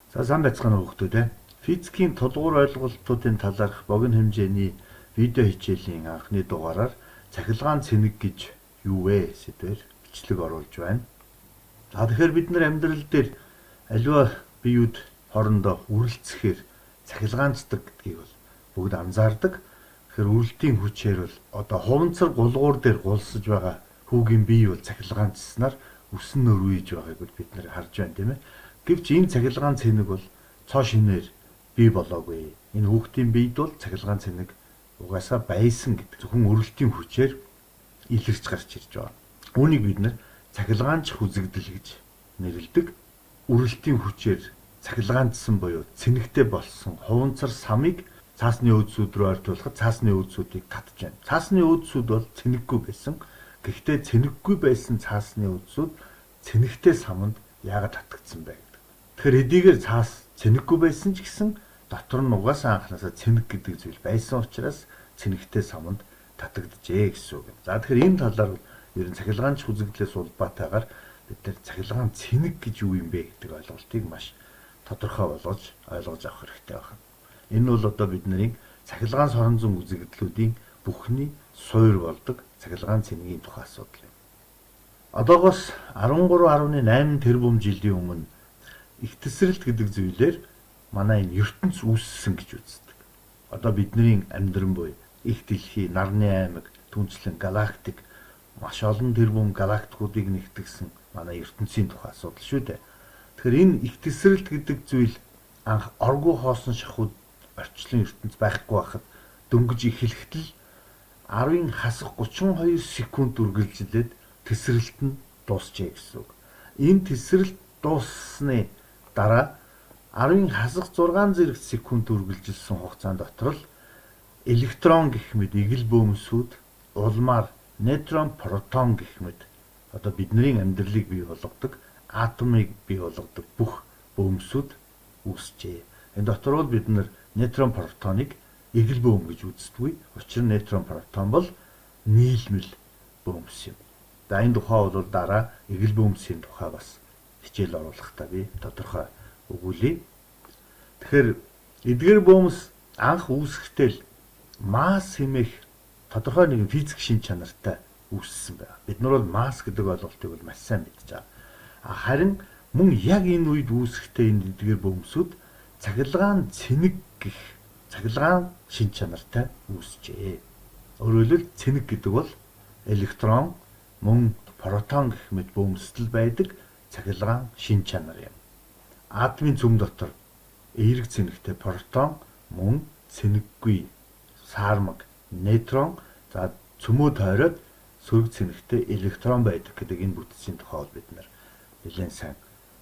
За сайн байцгаана уу хүүхдүүд ээ. Физикийн тулгуур ойлголтуудын талаарх богино хэмжээний видео хичээлийн анхны дугаараар цахилгаан цэнэг гэж юу вэ сэдвээр бичлэг оруулж байна. За тэгэхээр бид нар амьдрал дээр аливаа биеуд хоорондоо үрэлцэхээр цахилгаанчдаг гэдгийг бол бүгд анзаардаг. Тэгэхээр үрэлтийн хүчээр бол одоо хуванцар гулгуур дээр гулсаж байгаа хүүгийн бие бол цахилгаанчснаар өсөн нөрвийж байгааг бол бид нар харж байна тийм ээ. Гэвч энэ цахилгаан цэнэг бол цоо шинээр бий болоогүй. Энэ хүүхдийн биед бол цахилгаан цэнэг угаасаа байсан гэдэг. Зөвхөн өрөлтийн хүчээр илэрч гарч ирж байгаа. Үүнийг бид нэр цахилгаанч хүзэгдэл гэж нэрлэдэг. Өрөлтийн хүчээр цахилгаанчсан буюу цэнэгтэй болсон хуванцар самыг цаасны өөдсүүд рүү ойртуулахад цаасны өөдсүүдийг татж байна. Цаасны өөдсүүд бол цэнэггүй байсан. Гэхдээ цэнэггүй байсан цаасны өөдсүүд цэнэгтэй саманд яагаад татагдсан бэ? Тэгэхээр эдийгээр цаас цэнэггүй байсан ч гэсэн дотор нь угаасаа анханасаа цэнэг гэдэг зүйл байсан учраас цэнэгтэй саманд татагджээ гэсэн үг. За тэгэхээр энэ талаар ер нь цахилгаанч хүзэгдлээс улбаатайгаар бид нар цахилгаан цэнэг гэж юу юм бэ гэдэг ойлголтыг маш тодорхой болгож ойлгож авах хэрэгтэй байна. Энэ бол одоо бидний цахилгаан сорон зүүн үзэгдлүүдийн бүхний суур болдог цахилгаан цэнэгийн тухай асуудал юм. Одоогоос 13.8 тэрбум жилийн өмнө их тесрэлт гэдэг зүйлээр манай энэ ертөнц үүссэн гэж үздэг. Одоо бидний амьдран буй их дэлхий, нарны аймаг, түнчлэн галактик маш олон тэрбум галактикуудыг нэгтгэсэн манай ертөнцийн тухай асуудал шүү дээ. Тэгэхээр энэ их тесрэлт гэдэг зүйл анх оргуу хоосон шахууд орчлон ертөнц байхгүй байхад дөнгөж эхлэхдээ 10-ын хасах 32 секунд үргэлжилээд тесрэлт нь дуусчээ гэсэн үг. Энэ тесрэлт дууссаны дараа 10-ын хасах 6 зэрэг секунд үргэлжилсэн хугацаанд дотор л электрон гэх мэт игэл бөөмсүүд улмаар нейтрон, протон гэх мэт одоо бидний амьдралыг бий болгодог, атомыг бий болгодог бүх бөөмсүүд үүсчээ. Энэ дотор бол бид нейтрон, протоныг игэл бөөм гэж үздэггүй. Учир нь нейтрон, протон бол нийлмэл бөөмс юм. За энэ тухай бол дараа игэл бөөмсийн тухай бас хичээл оруулахдаа би тодорхой өгүүлье. Тэгэхээр эдгээр бөөмс анх үүсэхдээ л масс хэмээх тодорхой нэгэн физик шин чанартай үүссэн байна. Бид нар бол масс гэдэг ойлголтыг бол маш сайн мэдж байгаа. Харин мөн яг энэ үед үүсэхдээ энэ эдгээр бөөмсүүд цахилгаан цэнэг гэх цахилгаан шин чанартай үүсжээ. Өөрөөр хэлбэл цэнэг гэдэг бол электрон, мөн протон гэх мэт бөөмсдөл байдаг цахилгаан шин чанар юм. Атомын цөм дотор эерэг цэнэгтэй протон, мөн цэнэггүй саармаг нейтрон, за цөмөө тойроод сөрөг цэнэгтэй электрон байдаг гэдэг энэ бүтцийн тухай бид нэлээд сайн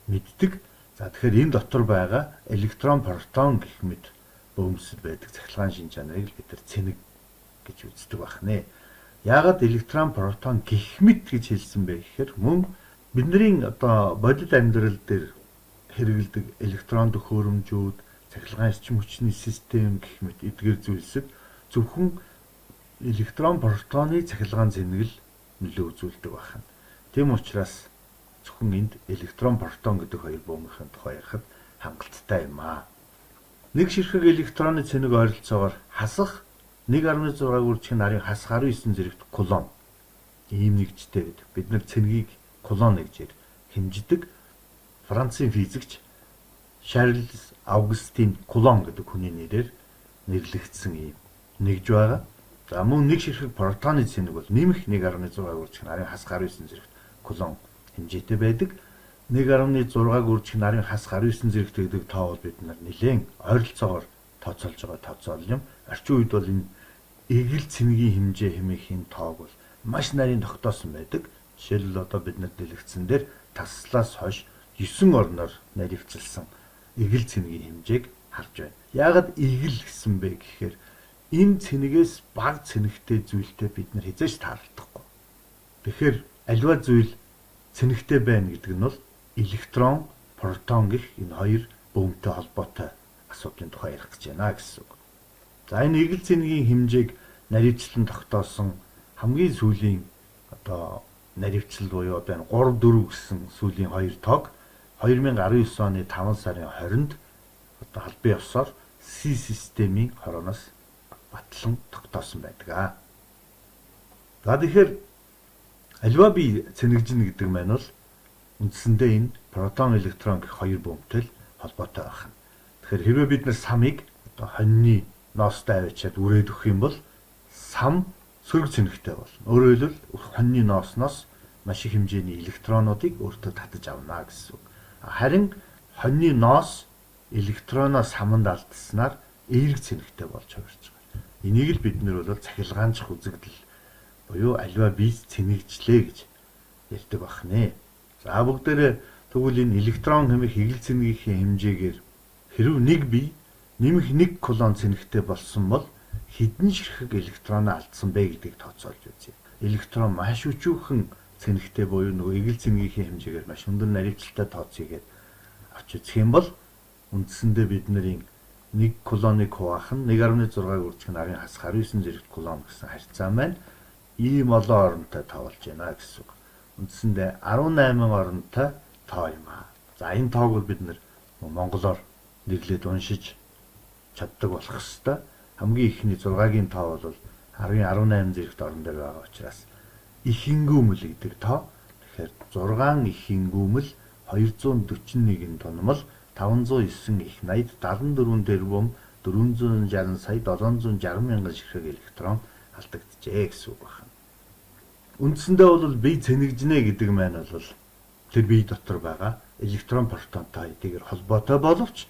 мэддэг. За тэгэхээр энэ дотор байгаа электрон, протон гэх мэт бөөмсөд байдаг цахилгаан шин чанарыг бид цэнэг гэж үздэг байна. Яагаад электрон, протон гэх мэт гэж хэлсэн бэ гэхээр мөн бидний одоо бодит амьдрал дээр хэрэгэлдэг электрон төхөөрөмжүүд, цахилгаан эрчим хүчний систем гэх мэт эдгээр зүйлсэд зөвхөн электрон, протоны цахилгаан цэнэг л нөлөө үзүүлдэг байна. Тийм учраас зөвхөн энд электрон, протон гэдэг хоёр бөөмийн тухай ярихад хангалттай юм аа. Нэг ширхэг электроны цэнэг ойролцоогоор хасах 1.6 үржих нарын хасах 19 зэрэгт кулон ийм нэгжтэй гэдэг. Бид нар цэнэгийг кулон нэгжээр хэмждэг. Францын физикч Шарль Аугустин Кулон гэдэг хүний нэрээр нэрлэгдсэн ийм нэгж байгаа. За мөн нэг ширхэг протоны цэнэг бол нэмэх 1.6 үржих нарын хасах 19 зэрэгт кулон хэмжээтэй байдаг. 1.6 үржих нарын хасах 19 зэрэгт гэдэг тоо бол бид нар нэлээд ойролцоогоор тооцоолж байгаа тооцоол юм. Орчин үед бол энэ игэл цэнэгийн хэмжээ хэмээх энэ тоог бол маш нарийн тогтоосон байдаг. Жишээлбэл одоо бид нар дэлгэцэн дээр таслаас хойш 9 орноор наривчилсан игэл цэнэгийн хэмжээг харж байна. Яагаад игэл гэсэн бэ гэхээр энэ цэнэгээс бага цэнэгтэй зүйлтэй бид нар хязгаарч таардахгүй. Тэгэхээр аливаа зүйл цэнэгтэй байна гэдэг нь бол электрон, протон гэх энэ хоёр бөөмтэй холбоотой асуудлын тухай ярих гэж байна гэсэн үг. За энэ игэл цэнэгийн хэмжээг наривчлан тогтоосон хамгийн сүүлийн одоо наривчлал буюу одоо энэ 3 4 гэсэн сүүлийн хоёр тоог 2019 оны 5 сарын 20-нд одоо албан ёсоор C системийн хорооноос батлан тогтоосон байдаг. За тэгэхээр аливаа бие цэнэглэж гэдэг маань бол үндсэндээ энэ протон электрон гэх хоёр бөмбөгтэй холбоотой байна. Тэгэхээр хэрвээ бид нар самыг одоо хоньны ноостой авчиад үрээд өгөх юм бол сам сөрөг цэнэгтэй болно. Өөрөөр хэлбэл хоньны ноосноос маш их хэмжээний электронуудыг өөртөө татаж авна гэсэн үг. Харин хоньны ноос электроноо саманд алдснаар эерэг цэнэгтэй болж хувирч байгаа. Энийг л бид нэр бол цахилгаанч үзэгдэл буюу аливаа бие цэнэгжлээ гэж ярьдаг бахнэ. За бүгдээрээ тэгвэл энэ электрон хэмээх эгэл цэнгийн хэмжээгээр хэрв нэг бие нэмэх 1 кулон цэнэгтэй болсон бол хэдэн ширхэг электроноо алдсан бэ гэдгийг тооцоолж үзье. Электрон маш өчүүхэн цэнэгтэй буюу нөгөө эгэл цэнгийн хэмжээгээр маш өндөр наривчлалтай тооцъё гэж авч үзэх юм бол үндсэндээ бидний 1 кулоныг хуваах нь 1.6-г үржих нь арын хасах 19 зэрэг кулон гэсэн харьцаа маань ийм олон оронтой тоолж байна гэсэн үг. Үндсэндээ 18 оронтой тоо юм аа. За энэ тоог бол бид нэр монголоор нэрлээд уншиж чаддаг болох хэвээр. Хамгийн ихний 6-гийн тоо бол 18 зэрэгт орон дээр байгаа учраас ихингүүмэл гэдэг тоо. Тэгэхээр 6 ихингүүмэл 241 тонмол 509 их 80 74 тэрбум 460 сая 760 мянган ширхэг электрон алдагджээ гэсэн үг байна. Үндсэндээ бол бие цэнэгжнэ гэдэг маань бол тэр бие дотор байгаа электрон протонтой хэдийгээр холбоотой боловч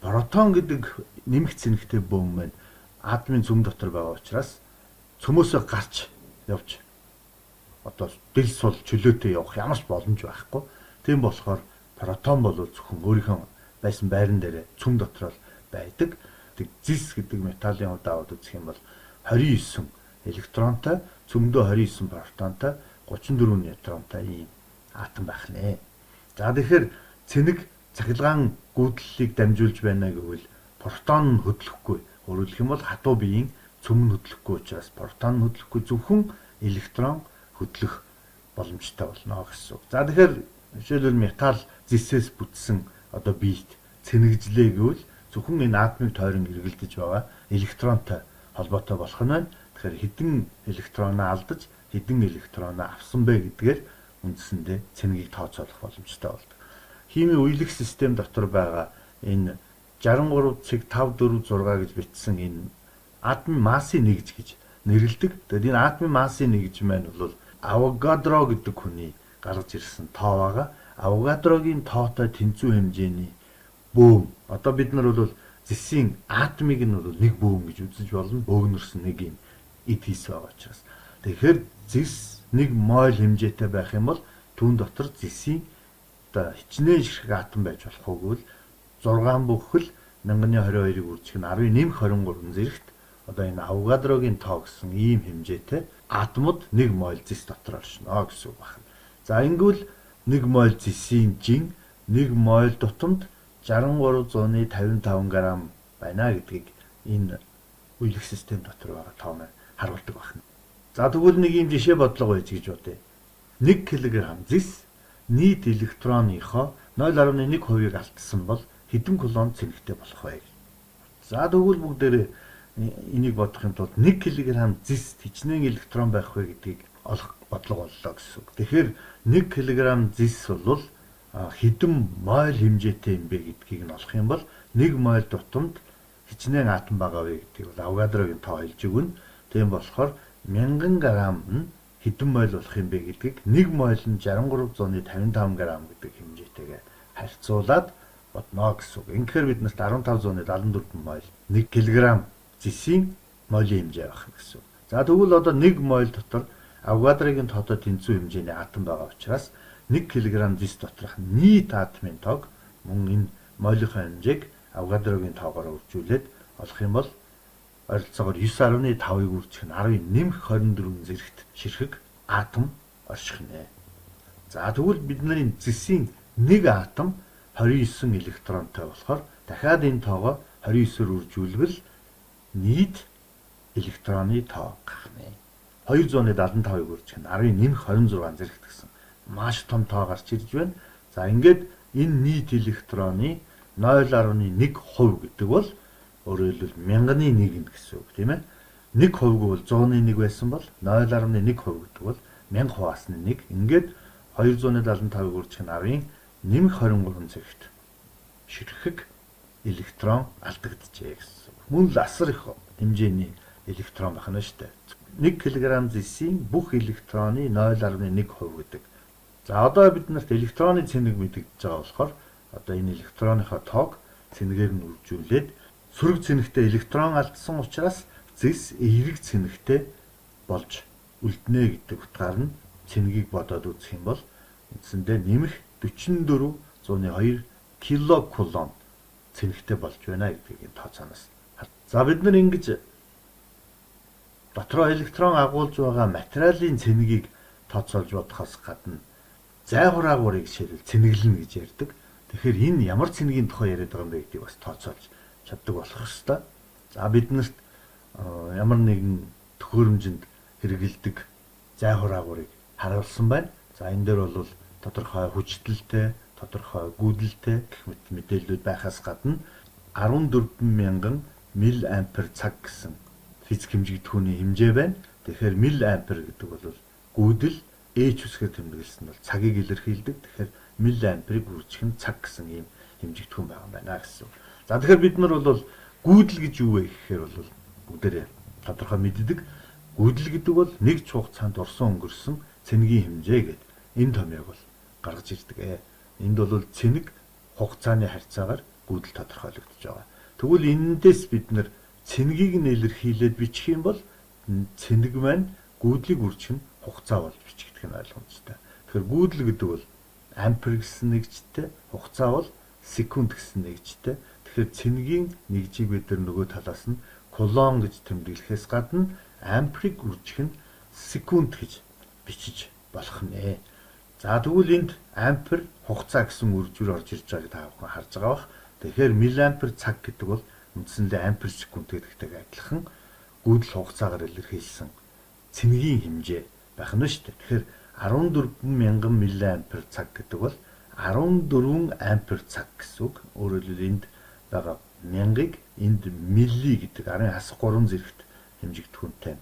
протон гэдэг нэмэх цэнэгтэй бөмбөг маань атомын цөм дотор байгаа учраас цөмөөсөө гарч явж одоо дэл сул чөлөөтэй явах ямар ч боломж байхгүй. Тийм болохоор протон бол зөвхөн өөрийнхөө байсан байран дээр цөм дотор байдаг. Тэг зис гэдэг металлын удаавд үзэх юм бол 29 электронтой, цөмдөө 29 протонтой, 34 нейтронтой ийм атом байх нэ. За тэгэхээр цэнэг цахилгаан гүйдлэлийг дамжуулж байна гэвэл протон нь хөдлөхгүй. Өөрөөр хэлэх юм бол хатуу биеийн цөм нь хөдлөхгүй учраас протон нь хөдлөхгүй зөвхөн электрон хөдлөх боломжтой болно гэсэн үг. За тэгэхээр жишээлбэл металл зисээс бүтсэн одоо биет цэнэгжлээ гэвэл зөвхөн энэ атомыг тойрон эргэлдэж байгаа электронтой холбоотой болох нь байна. Тэгэхээр хэдэн электроноо алдаж хэдэн электроноо авсан бэ гэдгээр үндсэндээ цэнэгийг тооцоолох боломжтой болдог. Химийн үейлэх систем дотор байгаа энэ 63.546 гэж бичсэн энэ атомын массыг нэгж гэж нэрлэдэг. Тэгээд энэ атомын массыг нэгж маань бол Авогадро гэдэг хүний гаргаж ирсэн тоо байгаа. Авогадрогийн тоотой тэнцүү хэмжээний бөөм. Одоо бид нар бол зэсийн атомыг нь бол нэг бөөм гэж үзэж болно. Бөөгнөрсөн нэг юм эд хийс байгаа учраас. Тэгэхээр зэс 1 моль хэмжээтэй байх юм бол түүн дотор зэсийн одоо хичнээн ширхэг атом байж болохгүй бол 6 бүхэл 1022-ыг үржих нь 10-23 зэрэгт одоо энэ Авогадрогийн тоо гэсэн ийм хэмжээтэй атомууд 1 моль зэс дотор оршино гэсэн үг байна. За ингэвэл 1 моль зэсийн жин 1 моль тутамд 6355 грамм байна гэдгийг энэ үейлэх систем дотор байгаа тоо маань харуулдаг байна. За тэгвэл нэг юм жишээ бодлого байж гэж бодъё. 1 кг зэс нийт электроныхоо 0.1%-ийг алдсан бол хэдэн кулон цэнэгтэй болох вэ? За тэгвэл бүгдээрээ энийг бодохын тулд 1 кг зэс хичнээн электрон байх вэ гэдгийг олох бодлого боллоо гэсэн үг. Тэгэхээр 1 кг зэс бол хэдэн моль хэмжээтэй юм бэ гэдгийг нь олох юм бол 1 моль тутамд хичнээн атом байгаа вэ гэдгийг бол Авогадрогийн тоо хэлж өгнө. Тийм болохоор 1000 грамм нь хэдэн моль болох юм бэ гэдгийг 1 моль нь 6355 грамм гэдэг хэмжээтэйгээ харьцуулаад бодно гэсэн үг. Ингэхээр бид нарт 1574 моль 1 кг зэсийн молийн хэмжээ байх гэсэн үг. За тэгвэл одоо 1 моль дотор Авогадрогийн тоотой тэнцүү хэмжээний атом байгаа учраас 1 кг зэс доторх нийт атомын тоог мөн энэ молийнхаа хэмжээг Авогадрогийн тоогоор үржүүлээд олох юм бол ойролцоогоор 9.5-ыг үржих нь 10-24 зэрэгт ширхэг атом орших нэ. За тэгвэл бидний зэсийн нэг атом 29 электронтой болохоор дахиад энэ тоогоо 29-оор үржүүлбэл нийт электроны тоо гарах нэ. 275-ыг үржих нь 10-26 зэрэгт гэсэн маш том тоо гарч ирж байна. За ингээд энэ нийт электроны 0.1% гэдэг бол өөрөөр хэлбэл 1000-ны 1 гэсэн үг тийм ээ. 1% бол 100-ны 1 байсан бол 0.1% гэдэг бол 1000 хуваасны 1. Ингээд 275-ыг үржих нь 10-ын нэмэх 23 зэрэгт ширхэг электрон алдагджээ гэсэн. Мөн л асар их хэмжээний электрон байна шүү дээ. 1 кг зэсийн бүх электроны 0.1% гэдэг. За одоо бид нарт электроны цэник мэдэгдэж байгаа болохоор одоо энэ электроныхоо тоог цэнэгээр нь үржүүлээд сөрөг цэнэгтээ электрон алдсан учраас зэс эерэг цэнэгтэй болж үлднэ гэдэг утгаар нь цэнэгийг бодоод үзэх юм бол үндсэндээ нэмэх 44.2 килокулон цэнэгтэй болж байна гэдгийг тооцооноос. За бид нар ингэж дотроо электрон агуулж байгаа материалын цэнэгийг тооцоолж бодохоос гадна зайхур агуурыг жишээлбэл цэнэглэнэ гэж ярьдаг. Тэгэхээр энэ ямар цэнэгийн тухай яриад байгаа юм бэ гэдгийг бас тооцоолж чаддаг болох ёстой. За биднэрт ямар нэгэн төхөөрөмжөнд хэрэгэлдэг зайхур агуурыг харуулсан байна. За энэ дээр бол тодорхой хүчтэй, тодорхой гүйдэлтэй гэх мэт мэдээлэлүүд байхаас гадна 14,000 мА цаг гэсэн физик хэмжигдэхүүний хэмжээ байна. Тэгэхээр мА гэдэг бол гүйдэл, H үсгээр тэмдэглэсэн бол цагийг илэрхийлдэг. Тэгэхээр мА-ыг үржих нь цаг гэсэн ийм хэмжигдэхүүн байгаа юм байна гэсэн. За тэгэхээр бид нар бол гүйдэл гэж юу вэ гэхээр бол бүгдээрээ тодорхой мэддэг. Гүйдэл гэдэг бол нэг ч хугацаанд орсон өнгөрсөн цэнэгийн хэмжээ гэдэг энэ томьёог бол гаргаж ирдэг. Энд бол цэнэг хугацааны харьцаагаар гүйдэл тодорхойлогдож байгаа. Тэгвэл энэндээс бид нар цэнэгийг нь илэрхийлээд бичих юм бол цэнэг маань гүйдлийг үржих нь хугацаа болж бичигдэх нь ойлгомжтой. Тэгэхээр гүйдэл гэдэг бол ампер гэсэн нэгжтэй, хугацаа бол секунд гэсэн нэгжтэй. Тэгэхээр цэнэгийн нэгжийг бид нөгөө талаас нь кулон гэж тэмдэглэхээс гадна амперыг үржих нь секунд гэж бичиж болох нэ. За тэгвэл энд ампер хугацаа гэсэн үржүүр орж ирж байгааг та бүхэн харж байгаа бах. Тэгэхээр миллиампер цаг гэдэг бол үндсэндээ ампер секунд гэдэгтэйг адилхан гүйдэл хугацаагаар илэрхийлсэн цэнэгийн хэмжээ байх нь шүү дээ. Тэгэхээр 14,000 мА цаг гэдэг бол 14 ампер цаг гэсэн үг. Өөрөөр хэлбэл энд байгаа 1000-ыг энд милли гэдэг арын хасах 3 зэрэгт хэмжигдэхүүнтэй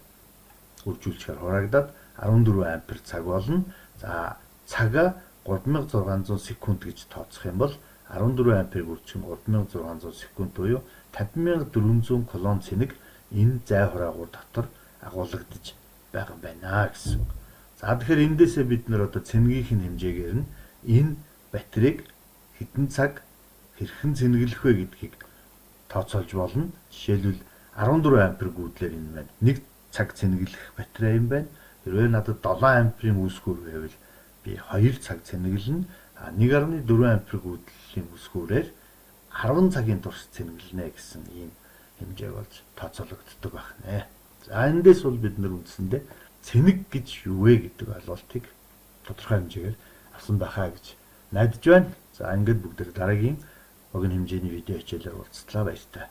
үржүүлчихээр хураагдаад 14 ампер цаг болно. За цагаа 3600 секунд гэж тооцох юм бол 14 амперыг үржих нь 3600 секунд буюу 50400 кулон цэнэг энэ зайхур агуур дотор агуулгадж байгаа юм байна гэсэн. За тэгэхээр эндээсээ бид нэр одоо цэнэгийнх нь хэмжээгээр нь энэ батарейг хэдэн цаг хэрхэн цэнэглэх вэ гэдгийг тооцоолж болно. Жишээлбэл 14 ампер гүйдлэр энэ байна. 1 цаг цэнэглэх батарей юм байна. Хэрвээ надад 7 амперийн үүсгүүр байвал би 2 цаг цэнэглэнэ. 1.4 ампер гүйдлийн үүсгүүрээр 10 цагийн турш цэнэглэнэ гэсэн ийм хэмжээг болж тооцоологддог байна. За эндээс бол бид нар үндсэндээ цэнэг гэж юу вэ гэдэг ойлголтыг тодорхой хэмжээгээр авсан байхаа гэж найдаж байна. За ингээд бүгд дараагийн богино хэмжээний видео хичээлээр уулзтлаа баяр таа.